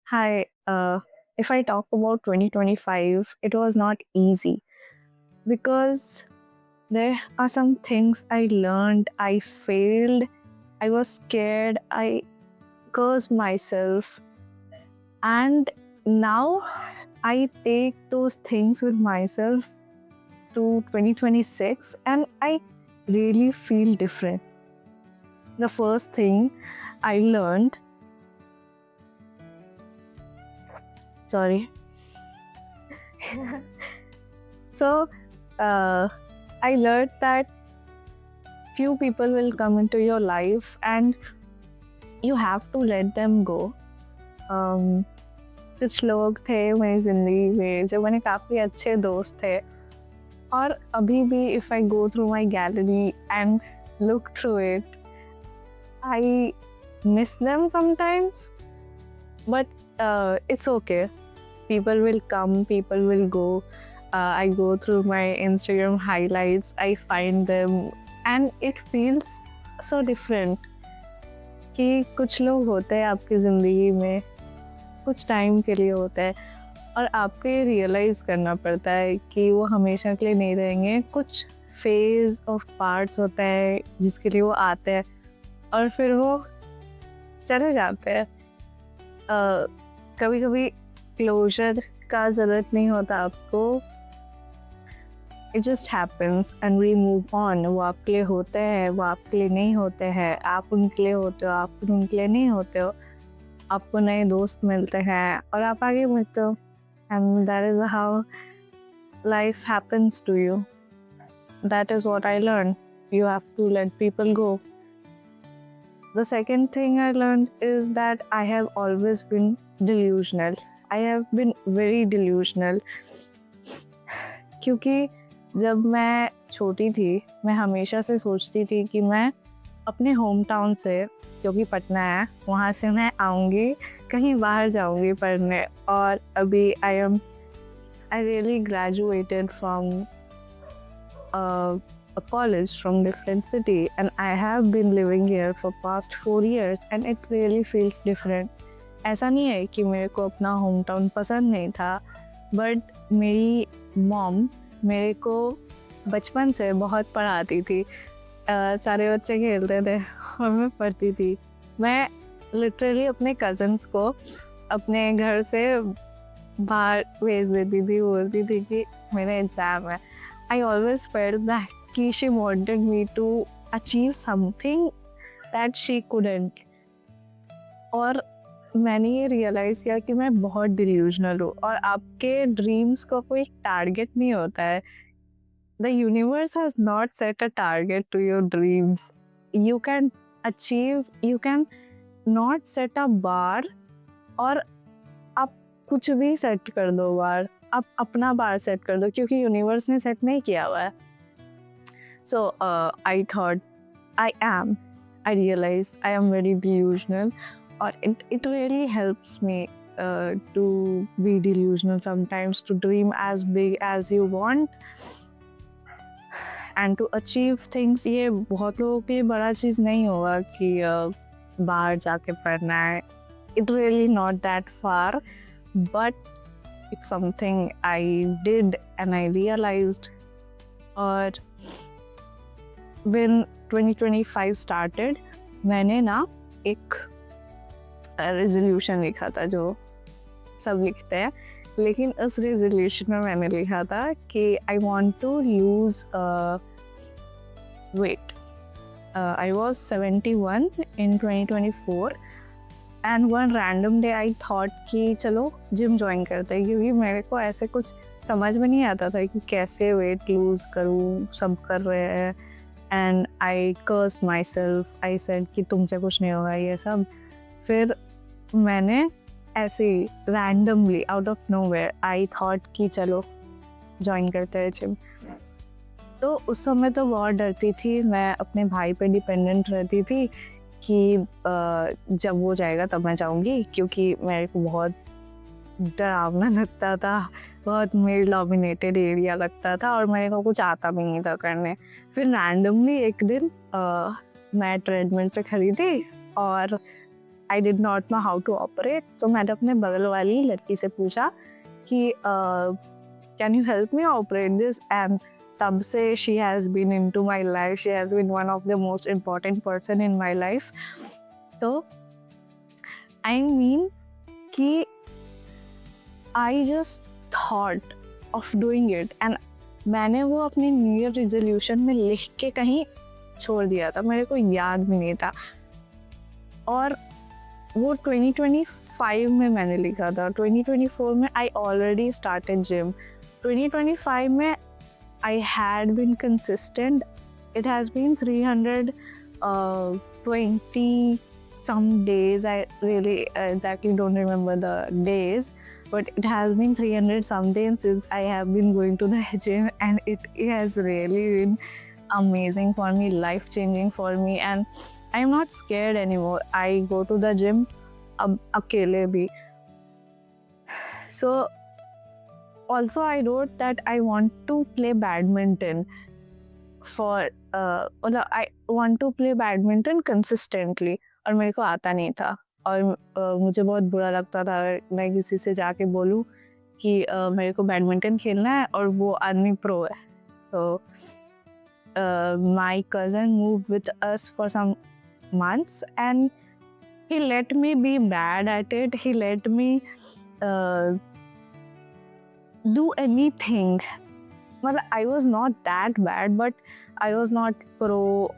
Hi, if I talk about 2025, it was not easy because there are some things I learned, I failed, I was scared, I cursed myself, and now I take those things with myself to 2026 and I really feel different. The first thing I learned, sorry, so uh, I learned that few people will come into your life and you have to let them go. um, कुछ लोग थे मेरी ज़िंदगी में जो मेरे काफ़ी अच्छे दोस्त थे और अभी भी if I go through my gallery and look through it, I miss them sometimes, but it's okay. People will come, people will go. I go through my Instagram highlights, I find them, and it feels so different कि कुछ लोग होते हैं आपकी ज़िंदगी में, कुछ time के लिए होते हैं और आपको ये रियलाइज़ करना पड़ता है कि वो हमेशा के लिए नहीं रहेंगे। कुछ फेज़ ऑफ पार्ट्स होता है जिसके लिए वो आते हैं और फिर वो चले जाते हैं। कभी-कभी क्लोज़र का ज़रूरत नहीं होता आपको। It just happens and we move on. वो आपके लिए होते हैं, वो आपके लिए नहीं होते हैं। आप उनके लिए होते हो, आप उनके लिए नहीं होते हो। आपको नए दोस्त मिलते हैं और आप आगे बढ़ते हो। And that is how life happens to you. That is what I learned. You have to let people go. The second thing I learned is that I have always been delusional. I have been very delusional. क्योंकि जब मैं छोटी थी मैं हमेशा से सोचती थी कि मैं अपने होम टाउन से, जो कि पटना है, वहाँ से मैं आऊँगी, कहीं बाहर जाऊँगी पढ़ने। और अभी I really graduated from a college from different city and I have been living here for past 4 years and it really feels different. ऐसा नहीं है कि मेरे को अपना होम टाउन पसंद नहीं था, बट मेरी मॉम मेरे को बचपन से बहुत पढ़ाती थी। सारे बच्चे खेलते थे और मैं पढ़ती थी। मैं लिटरली अपने कज़न्स को अपने घर से बाहर भेज देती थी, बोलती थी कि मेरा एग्ज़ाम है। I always felt that she wanted me to achieve something that she couldn't. और मैंने ये रियलाइज़ किया कि मैं बहुत डिल्यूजनल हूँ और आपके ड्रीम्स का कोई टारगेट नहीं होता है। The universe has not set a target to your dreams. You can achieve, you can not set a bar और आप कुछ भी सेट कर दो बार, आप अपना बार सेट कर दो क्योंकि यूनिवर्स ने सेट नहीं किया हुआ है। So I thought I realized I am very delusional or it really helps me to be delusional sometimes, to dream as big as you want and to achieve things. ये बहुत लोगों के लिए बड़ा चीज़ नहीं होगा कि बाहर जाके पढ़ना है। It's really not that far, but it's something I did and I realized. और when 2025 started, मैंने ना एक रेजोल्यूशन लिखा था जो सब लिखते हैं, लेकिन उस रेजोल्यूशन में मैंने लिखा था कि I want to lose weight. I was 71 in 2024 and one random day I thought कि चलो जिम ज्वाइन करते हैं, क्योंकि मेरे को ऐसे कुछ समझ में नहीं आता था कि कैसे वेट लूज़ करूँ, सब कर रहे हैं। And I cursed my self, I said कि तुमसे कुछ नहीं होगा ये सब। फिर मैंने ऐसे ही randomly out of nowhere I thought कि चलो ज्वाइन करते हैं जिम। तो उस समय तो बहुत डरती थी, मैं अपने भाई पे डिपेंडेंट रहती थी कि जब वो जाएगा तब मैं जाऊँगी, क्योंकि मेरे को बहुत डरावना लगता था, बहुत मेल डोमिनेटेड एरिया लगता था और मेरे को कुछ आता भी नहीं था करने। फिर रैंडमली एक दिन मैं ट्रेडमिल पे खड़ी थी और I did not know how to operate. So मैंने अपने बगल वाली लड़की से पूछा कि can you help me operate this? And तब से she has been into my life. She has been one of the most important person in my life. तो I mean कि I just thought of doing it and मैंने वो अपने new year resolution में लिख के कहीं छोड़ दिया था, मेरे को याद भी नहीं था। और वो 2025 में मैंने लिखा था। 2024 में आई ऑलरेडी स्टार्टेड जिम। 2025 में I had been consistent. It has been 320 some days. I really exactly don't remember the days, but it has been 300 some days since I have been going to the gym, and it has really been amazing for me, life changing for me, and I'm not scared anymore. I go to the gym akele bhi. So also I wrote that I want to play badminton for I want to play badminton consistently, और मेरे को आता नहीं था। और मुझे बहुत बुरा लगता था मैं किसी से जाके बोलूँ कि मेरे को बैडमिंटन खेलना है और वो आदमी प्रो है। तो my cousin moved with us for some months and he let me be bad at it. He let me do anything. Well, I was not that bad, but I was not pro.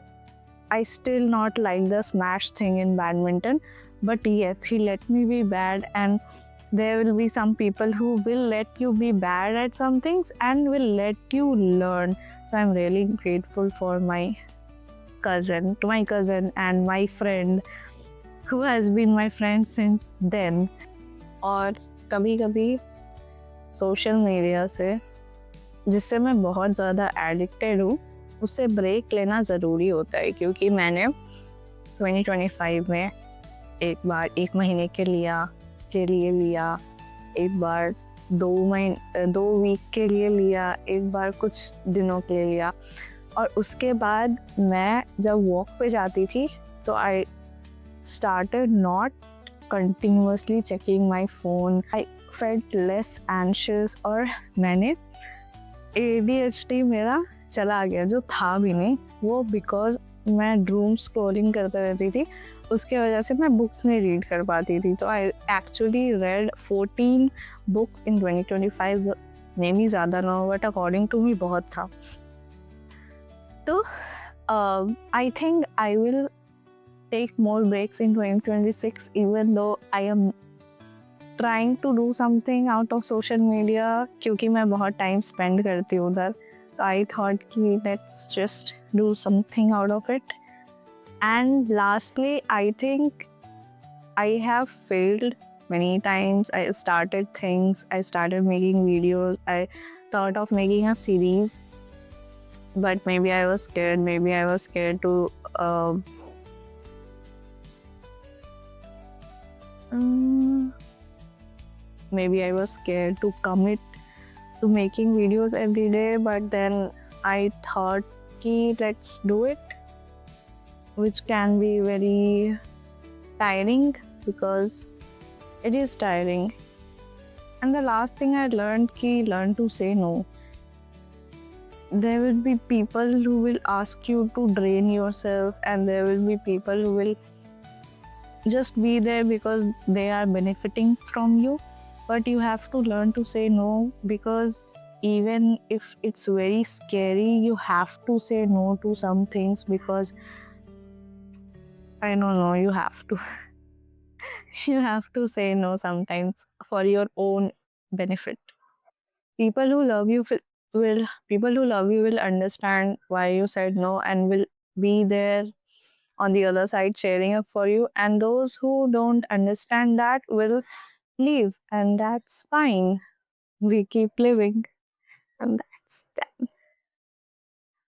I still not like the smash thing in badminton. But yes, he let me be bad, and there will be some people who will let you be bad at some things and will let you learn. So I'm really grateful for my cousin and my friend who has been my friend since then. और कभी कभी social media से, जिससे मैं बहुत ज़्यादा addicted हूँ, उससे ब्रेक लेना ज़रूरी होता है। क्योंकि मैंने 2025 में एक बार 1 महीने के लिए लिया, एक बार 2 वीक के लिए लिया, एक बार कुछ दिनों के लिए लिया। और उसके बाद मैं जब वॉक पे जाती थी तो I started not continuously checking my phone. I felt less anxious और मैंने ADHD मेरा चला गया, जो था भी नहीं वो, बिकॉज मैं ड्रूम स्क्रॉलिंग करते रहती थी, उसके वजह से मैं बुक्स नहीं रीड कर पाती थी। तो आई एक्चुअली रेड 14 बुक्स इन 2025, मे भी ज़्यादा ना हो बट अकॉर्डिंग टू मी बहुत था। तो I think I will take more breaks in 2026, even though I am trying to do something out of social media, क्योंकि मैं बहुत टाइम स्पेंड करती हूँ उधर। तो I thought कि let's just do something out of it. And lastly, I think I have failed many times. I started things, I started making videos, I thought of making a series, but maybe I was scared to maybe I was scared to commit to making videos every day, but then I thought ki let's do it, which can be very tiring because it is tiring. And the last thing I learned ki learn to say no. There will be people who will ask you to drain yourself, and there will be people who will just be there because they are benefiting from you, but you have to learn to say no, because even if it's very scary, you have to say no to some things, because I don't know, you have to you have to say no sometimes for your own benefit. People who love you will understand why you said no and will be there on the other side cheering up for you, and those who don't understand that will leave, and that's fine. We keep living, and that's that.